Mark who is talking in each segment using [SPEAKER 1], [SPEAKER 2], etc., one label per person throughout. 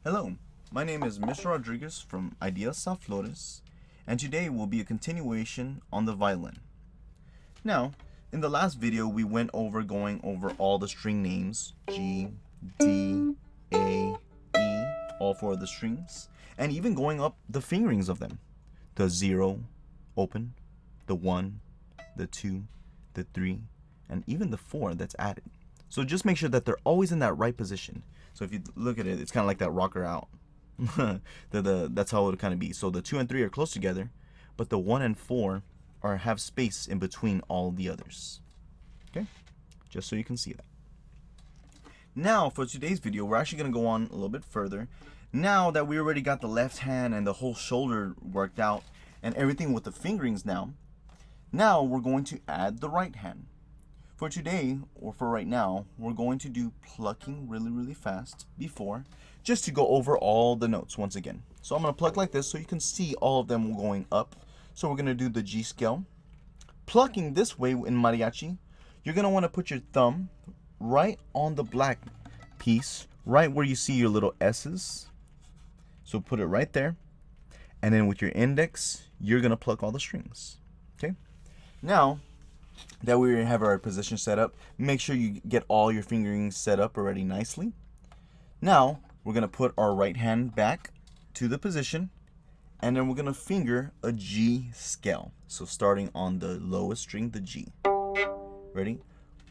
[SPEAKER 1] Hello, my name is Mr. Rodriguez from Ideas Soft Flores, and today will be a continuation on the violin. Now, in the last video we went over going over all the string names, G, D, A, E, all four of the strings, and even going up the fingerings of them. The 0, open, the 1, the 2, the 3, and even the 4 that's added. So just make sure that they're always in that right position. So if you look at it, it's kind of like that rocker out. That's how it would kind of be. So the 2 and 3 are close together, but the 1 and 4 have space in between all the others. Okay, just so you can see that. Now for today's video, we're actually going to go on a little bit further. Now that we already got the left hand and the whole shoulder worked out and everything with the fingerings now we're going to add the right hand. For today, or for right now, we're going to do plucking really fast before, just to go over all the notes once again. So I'm going to pluck like this so you can see all of them going up. So we're going to do the G scale. Plucking this way in mariachi, you're going to want to put your thumb right on the black piece, right where you see your little S's. So put it right there. And then with your index, you're going to pluck all the strings. Okay? Now that we have our position set up, make sure you get all your fingerings set up already nicely. Now we're going to put our right hand back to the position, and then we're going to finger a G scale. So starting on the lowest string, the G. Ready?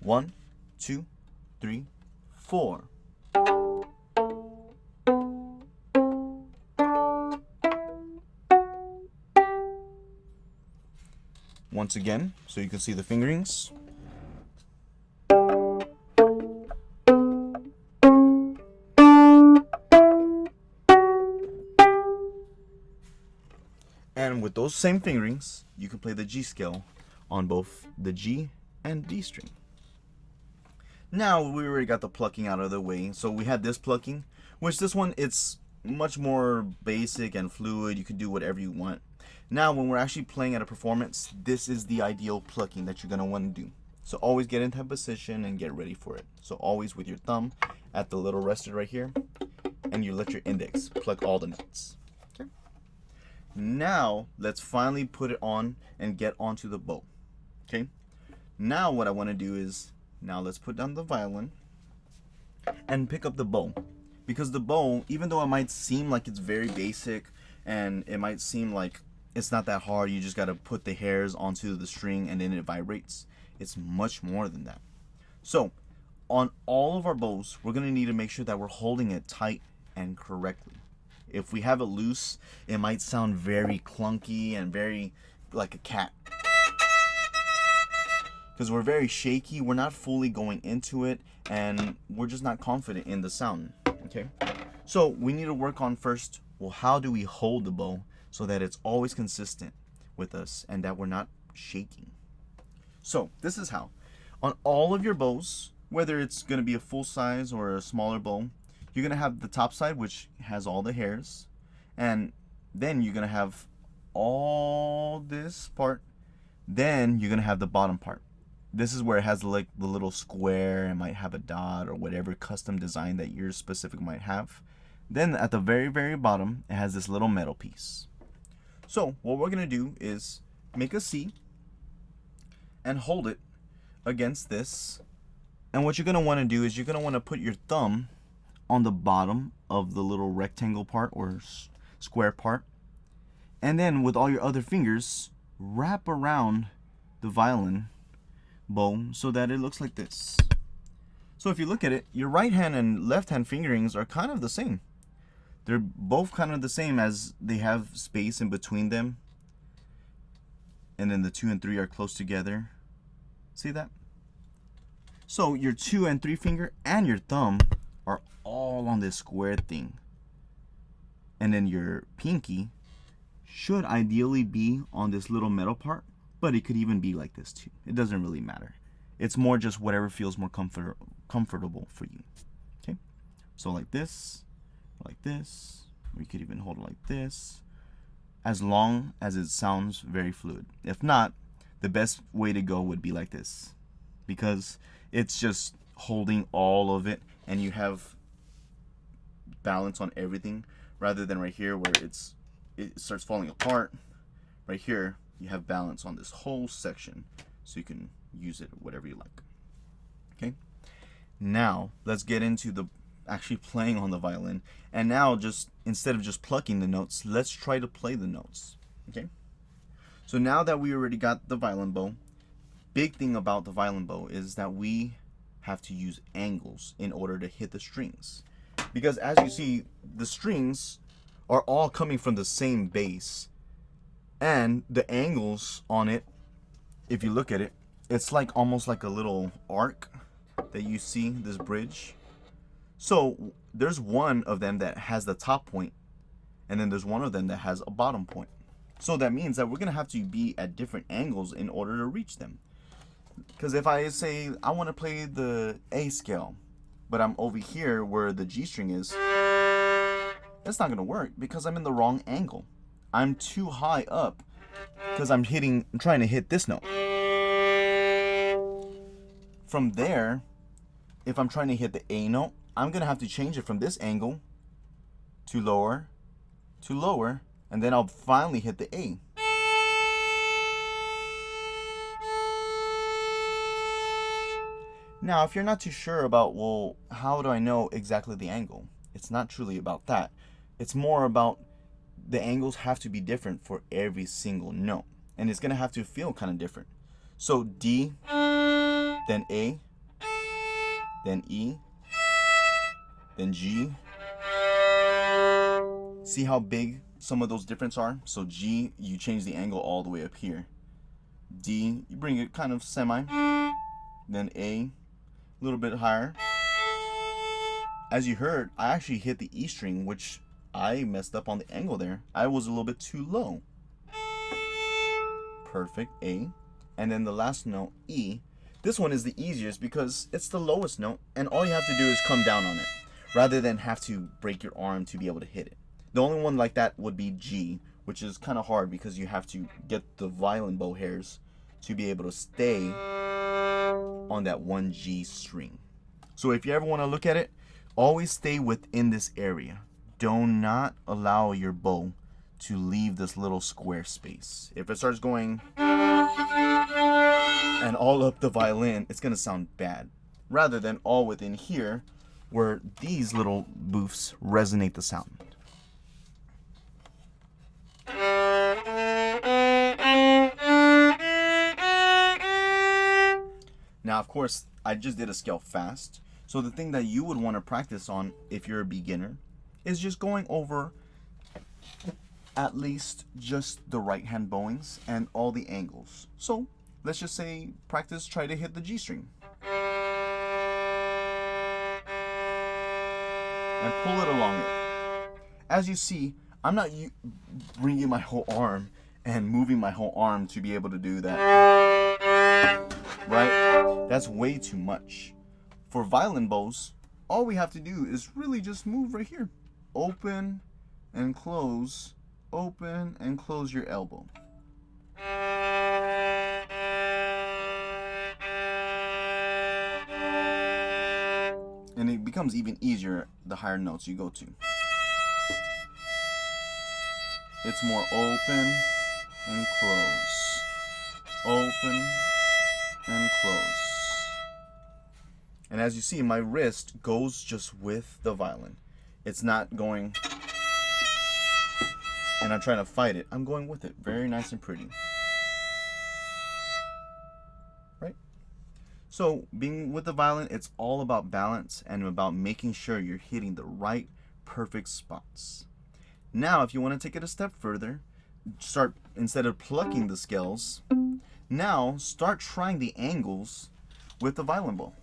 [SPEAKER 1] 1, 2, 3, 4. Once again, so you can see the fingerings. And with those same fingerings, you can play the G scale on both the G and D string. Now we already got the plucking out of the way. So we had this plucking, which this one, it's much more basic and fluid. You can do whatever you want. Now when we're actually playing at a performance, this is the ideal plucking that you're going to want to do. So always get into that position and get ready for it. So always with your thumb at the little rested right here, and you let your index pluck all the notes. Okay. Now let's finally put it on and get onto the bow. Okay. Now what I want to do is, now let's put down the violin and pick up the bow. Because the bow, even though it might seem like it's very basic and it might seem like it's not that hard, you just got to put the hairs onto the string and then it vibrates, it's much more than that. So on all of our bows, we're going to need to make sure that we're holding it tight and correctly. If we have it loose, it might sound very clunky and very like a cat. Because we're very shaky, we're not fully going into it, and we're just not confident in the sound. Okay, so we need to work on first, well, how do we hold the bow so that it's always consistent with us and that we're not shaking? So this is how. On all of your bows, whether it's going to be a full size or a smaller bow, you're going to have the top side, which has all the hairs, and then you're going to have all this part, then you're going to have the bottom part. This is where it has like the little square, it might have a dot or whatever custom design that your specific might have. Then at the very bottom, it has this little metal piece. So what we're going to do is make a C and hold it against this. And what you're going to want to do is you're going to want to put your thumb on the bottom of the little rectangle part or square part. And then with all your other fingers, wrap around the violin bow so that it looks like this. So if you look at it, your right hand and left hand fingerings are kind of the same. They're both kind of the same, as they have space in between them, and then the 2 and 3 are close together. See that? So your 2 and 3 finger and your thumb are all on this square thing, and then your pinky should ideally be on this little metal part. But it could even be like this too. It doesn't really matter. It's more just whatever feels more comfortable for you. Okay? So like this, or you could even hold it like this, as long as it sounds very fluid. If not, the best way to go would be like this, because it's just holding all of it, and you have balance on everything, rather than right here where it starts falling apart. Right here, you have balance on this whole section, so you can use it whatever you like. Okay. Now let's get into the actually playing on the violin. And now, just instead of just plucking the notes, let's try to play the notes. Okay. So now that we already got the violin bow, big thing about the violin bow is that we have to use angles in order to hit the strings. Because as you see, the strings are all coming from the same base. And the angles on it, if you look at it, it's like almost like a little arc that you see, this bridge. So there's one of them that has the top point, and then there's one of them that has a bottom point. So that means that we're going to have to be at different angles in order to reach them. Because if I say I want to play the A scale, but I'm over here where the G string is, that's not going to work because I'm in the wrong angle. I'm too high up because I'm trying to hit this note. From there, if I'm trying to hit the A note, I'm going to have to change it from this angle to lower, and then I'll finally hit the A. Now, if you're not too sure about, well, how do I know exactly the angle? It's not truly about that. It's more about the angles have to be different for every single note. And it's going to have to feel kind of different. So D, then A, then E, then G. See how big some of those differences are? So G, you change the angle all the way up here. D, you bring it kind of semi. Then A, a little bit higher. As you heard, I actually hit the E string, which I messed up on the angle there. I was a little bit too low. Perfect, A. And then the last note, E. This one is the easiest because it's the lowest note, and all you have to do is come down on it, rather than have to break your arm to be able to hit it. The only one like that would be G, which is kind of hard because you have to get the violin bow hairs to be able to stay on that one G string. So if you ever want to look at it, always stay within this area. Do not allow your bow to leave this little square space. If it starts going and all up the violin, it's going to sound bad. Rather than all within here, where these little boofs resonate the sound. Now, of course, I just did a scale fast. So the thing that you would want to practice on if you're a beginner is just going over at least just the right hand bowings and all the angles. So let's just say practice, try to hit the G string. And pull it along it. As you see, I'm not bringing my whole arm and moving my whole arm to be able to do that. Right? That's way too much. For violin bows, all we have to do is really just move right here. Open and close your elbow. And it becomes even easier the higher notes you go to. It's more open and close. Open and close. And as you see, my wrist goes just with the violin. It's not going and I'm trying to fight it. I'm going with it. Very nice and pretty. Right? So being with the violin, it's all about balance and about making sure you're hitting the right perfect spots. Now, if you want to take it a step further, start, instead of plucking the scales, now start trying the angles with the violin bow.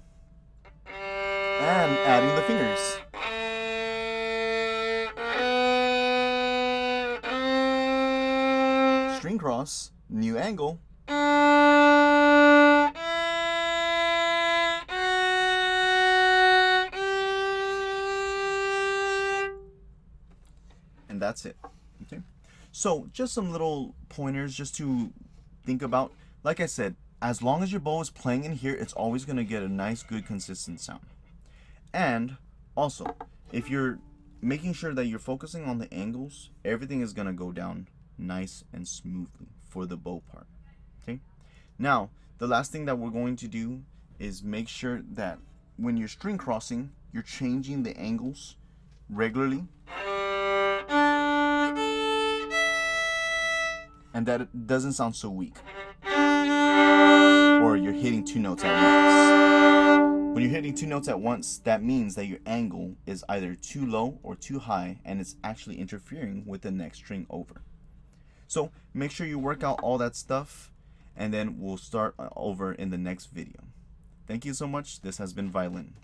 [SPEAKER 1] And adding the fingers. String cross, new angle. And that's it. Okay. So just some little pointers just to think about. Like I said, as long as your bow is playing in here, it's always going to get a nice, good, consistent sound. And also, if you're making sure that you're focusing on the angles, everything is gonna go down nice and smoothly for the bow part. Okay. Now, the last thing that we're going to do is make sure that when you're string crossing, you're changing the angles regularly, and that it doesn't sound so weak, or you're hitting two notes at once. When you're hitting two notes at once, that means that your angle is either too low or too high, and it's actually interfering with the next string over. So make sure you work out all that stuff, and then we'll start over in the next video. Thank you so much. This has been Violin.